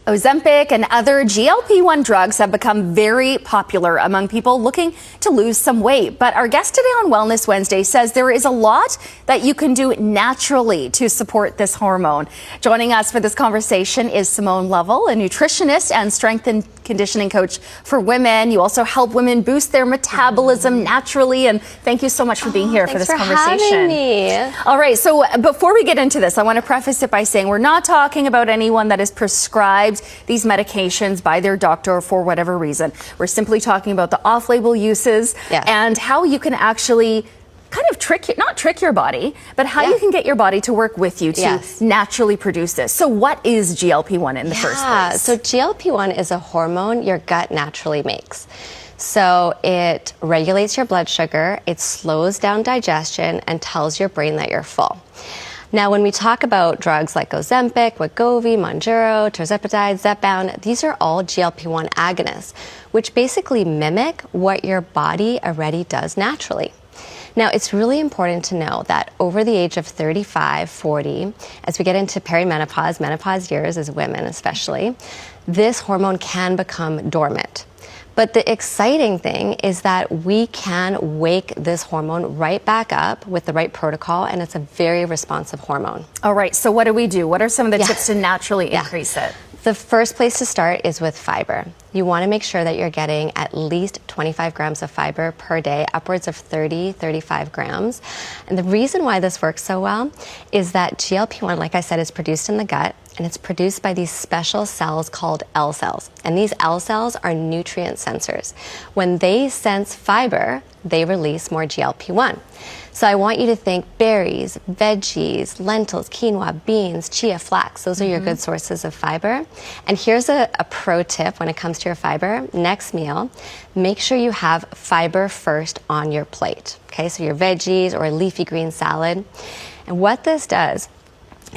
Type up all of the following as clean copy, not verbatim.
Ozempic and other GLP-1 drugs have become very popular among people looking to lose some weight. But our guest today on Wellness Wednesday says there is a lot that you can do naturally to support this hormone. Joining us for this conversation is Simone Lovell, a nutritionist and strength and conditioning coach for women. You also help women boost their metabolism naturally. And thank you so much for being here for this conversation. Having me. All right. So before we get into this, I want to preface it by saying we're not talking about anyone that is prescribed these medications by their doctor for whatever reason. We're simply talking about the off-label uses and how you can actually kind of not trick your body, but how you can get your body to work with you to naturally produce this. So what is GLP-1 in the first place? So GLP-1 is a hormone your gut naturally makes. So it regulates your blood sugar, it slows down digestion, and tells your brain that you're full. Now, when we talk about drugs like Ozempic, Wegovy, Mounjaro, tirzepatide, Zepbound, these are all GLP-1 agonists, which basically mimic what your body already does naturally. Now, it's really important to know that over the age of 35, 40, as we get into perimenopause, menopause years as women especially, this hormone can become dormant. But the exciting thing is that we can wake this hormone right back up with the right protocol, and it's a very responsive hormone. All right, so what do we do? What are some of the tips to naturally increase it? The first place to start is with fiber. You want to make sure that you're getting at least 25 grams of fiber per day, upwards of 30, 35 grams. And the reason why this works so well is that GLP-1, like I said, is produced in the gut, and it's produced by these special cells called L cells. And these L cells are nutrient sensors. When they sense fiber, they release more GLP-1. So I want you to think berries, veggies, lentils, quinoa, beans, chia, flax. Those are your good sources of fiber. And here's a pro tip when it comes to your fiber. Next meal, make sure you have fiber first on your plate. Okay, so your veggies or a leafy green salad. And what this does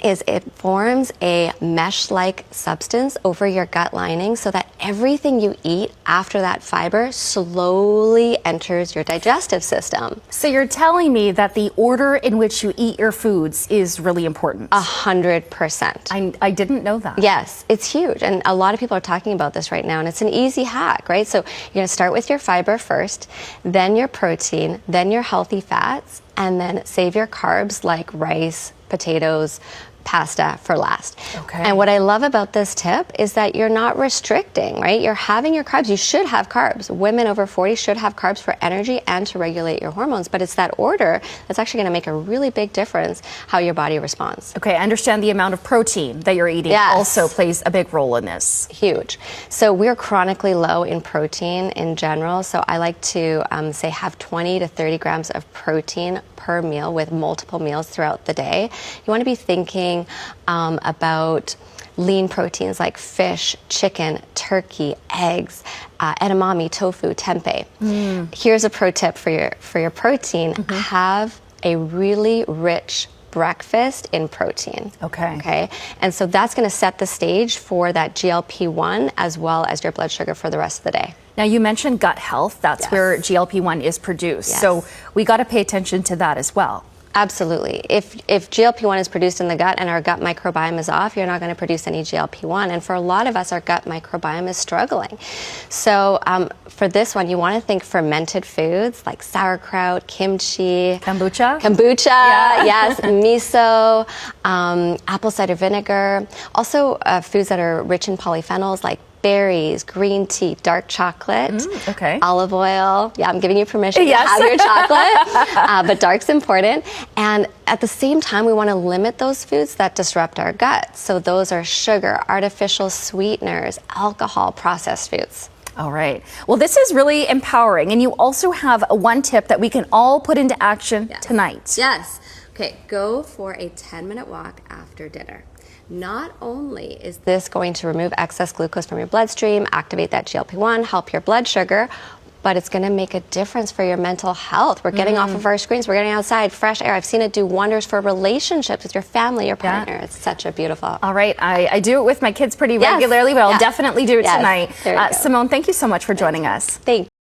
is it forms a mesh-like substance over your gut lining so that everything you eat after that fiber slowly enters your digestive system. So you're telling me that the order in which you eat your foods is really important? 100%. I didn't know that. Yes, it's huge. And a lot of people are talking about this right now, and it's an easy hack, right? So you're going to start with your fiber first, then your protein, then your healthy fats, and then save your carbs like rice, potatoes, pasta for last. Okay. And what I love about this tip is that you're not restricting, right? You're having your carbs. You should have carbs. Women over 40 should have carbs for energy and to regulate your hormones, but it's that order that's actually going to make a really big difference how your body responds. Okay, I understand the amount of protein that you're eating also plays a big role in this. Huge. So we're chronically low in protein in general, so I like to say have 20 to 30 grams of protein per meal with multiple meals throughout the day. You want to be thinking about lean proteins like fish, chicken, turkey, eggs, edamame, tofu, tempeh. Here's a pro tip for your protein. Have a really rich breakfast in protein. Okay. And so that's going to set the stage for that GLP-1 as well as your blood sugar for the rest of the day. Now, you mentioned gut health. That's where GLP-1 is produced. So we got to pay attention to that as well. Absolutely. If GLP-1 is produced in the gut and our gut microbiome is off, you're not going to produce any GLP-1. And for a lot of us, our gut microbiome is struggling. So for this one, you want to think fermented foods like sauerkraut, kimchi. Kombucha, yes, miso, apple cider vinegar. Also foods that are rich in polyphenols like berries, green tea, dark chocolate, olive oil. Yeah, I'm giving you permission to have your chocolate, but dark's important. And at the same time, we want to limit those foods that disrupt our gut. So those are sugar, artificial sweeteners, alcohol, processed foods. All right. Well, this is really empowering. And you also have one tip that we can all put into action tonight. Yes. Okay, go for a 10-minute walk after dinner. Not only is this going to remove excess glucose from your bloodstream, activate that GLP-1, help your blood sugar, but it's going to make a difference for your mental health. We're getting off of our screens. We're getting outside, fresh air. I've seen it do wonders for relationships with your family, your partner. It's such a beautiful. All right. I do it with my kids pretty regularly, but I'll definitely do it tonight. Simone, Simone, thank you so much for joining us. Thank you.